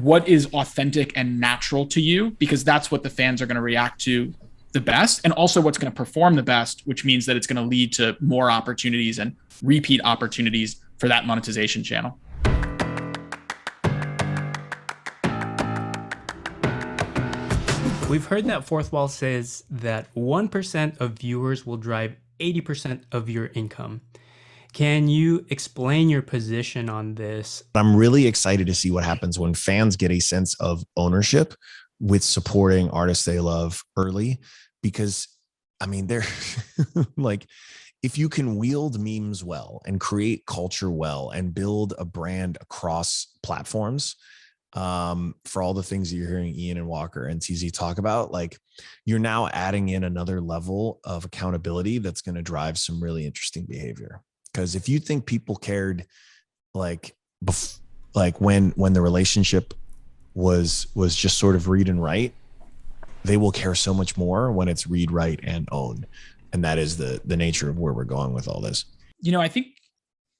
what is authentic and natural to you, because that's what the fans are going to react to the best, and also what's going to perform the best, which means that it's going to lead to more opportunities and repeat opportunities for that monetization channel. We've heard that Fourthwall says that 1% of viewers will drive 80% of your income. Can you explain your position on this? I'm really excited to see what happens when fans get a sense of ownership with supporting artists they love early, because I mean, they're like, if you can wield memes well and create culture well and build a brand across platforms, for all the things that you're hearing Ian and Walker and TZ talk about, like, you're now adding in another level of accountability that's going to drive some really interesting behavior. Because if you think people cared, like when the relationship was just sort of read and write, they will care so much more when it's read, write, and own. And that is the nature of where we're going with all this. You know, I think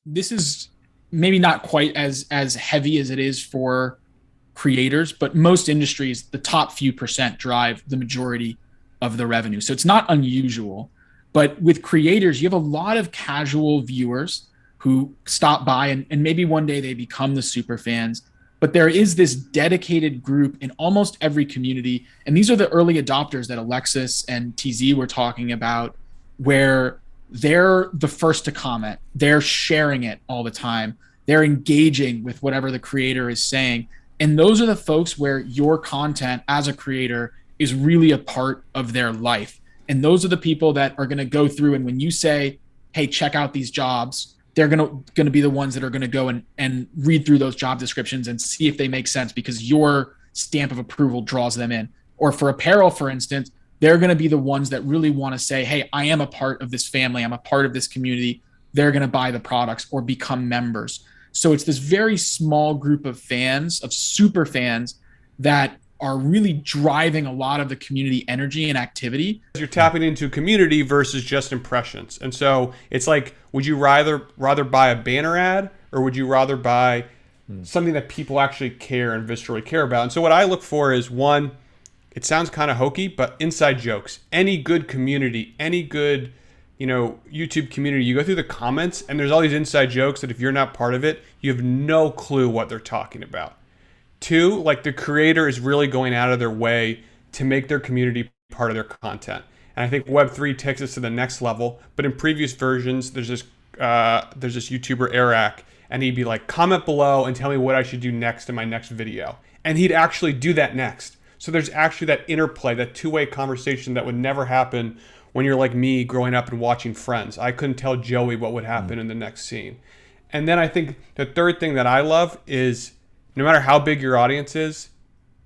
this is maybe not quite as heavy as it is for creators, but most industries, the top few percent drive the majority of the revenue. So it's not unusual. But with creators, you have a lot of casual viewers who stop by and maybe one day they become the super fans. But there is this dedicated group in almost every community. And these are the early adopters that Alexis and TZ were talking about, where they're the first to comment. They're sharing it all the time. They're engaging with whatever the creator is saying. And those are the folks where your content as a creator is really a part of their life. And those are the people that are going to go through. And when you say, hey, check out these jobs, they're going to be the ones that are going to go and read through those job descriptions and see if they make sense, because your stamp of approval draws them in. Or for apparel, for instance, they're going to be the ones that really want to say, hey, I am a part of this family. I'm a part of this community. They're going to buy the products or become members. So it's this very small group of fans, of super fans, that are really driving a lot of the community energy and activity. You're tapping into community versus just impressions. And so it's like, would you rather buy a banner ad, or would you rather buy something that people actually care and viscerally care about? And so what I look for is, one, it sounds kind of hokey, but inside jokes. Any good community, any good, YouTube community, you go through the comments and there's all these inside jokes that if you're not part of it, you have no clue what they're talking about. Two, like, the creator is really going out of their way to make their community part of their content. And I think Web3 takes us to the next level. But in previous versions, there's this YouTuber, Eric, and he'd be like, comment below and tell me what I should do next in my next video. And he'd actually do that next. So there's actually that interplay, that two-way conversation that would never happen when you're like me growing up and watching Friends. I couldn't tell Joey what would happen in the next scene. And then I think the third thing that I love is, no matter how big your audience is,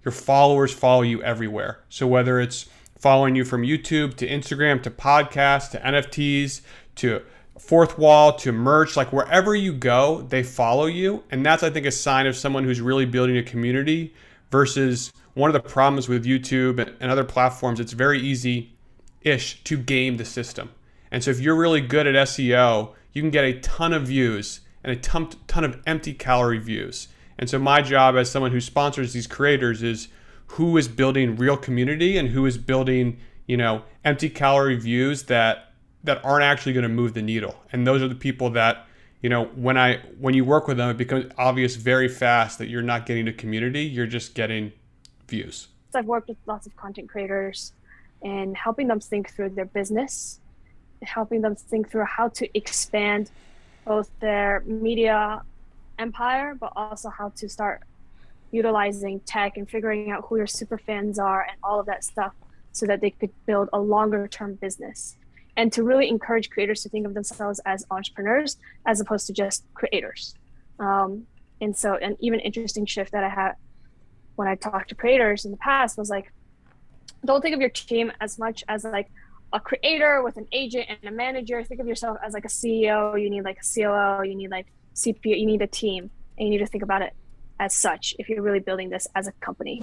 your followers follow you everywhere. So whether it's following you from YouTube to Instagram to podcasts to NFTs to Fourthwall to merch, like wherever you go, they follow you. And that's, I think, a sign of someone who's really building a community, versus one of the problems with YouTube and other platforms, it's very easy-ish to game the system. And so if you're really good at SEO, you can get a ton of views and a ton of empty calorie views. And so my job as someone who sponsors these creators is, who is building real community and who is building, empty calorie views that aren't actually going to move the needle. And those are the people that, when you work with them, it becomes obvious very fast that you're not getting a community, you're just getting views. I've worked with lots of content creators and helping them think through their business, helping them think through how to expand both their media empire, but also how to start utilizing tech and figuring out who your super fans are and all of that stuff, so that they could build a longer term business, and to really encourage creators to think of themselves as entrepreneurs as opposed to just creators. And so an even interesting shift that I had when I talked to creators in the past was like, don't think of your team as much as like a creator with an agent and a manager. Think of yourself as like a CEO. You need like a COO, you need like CPO, you need a team, and you need to think about it as such if you're really building this as a company.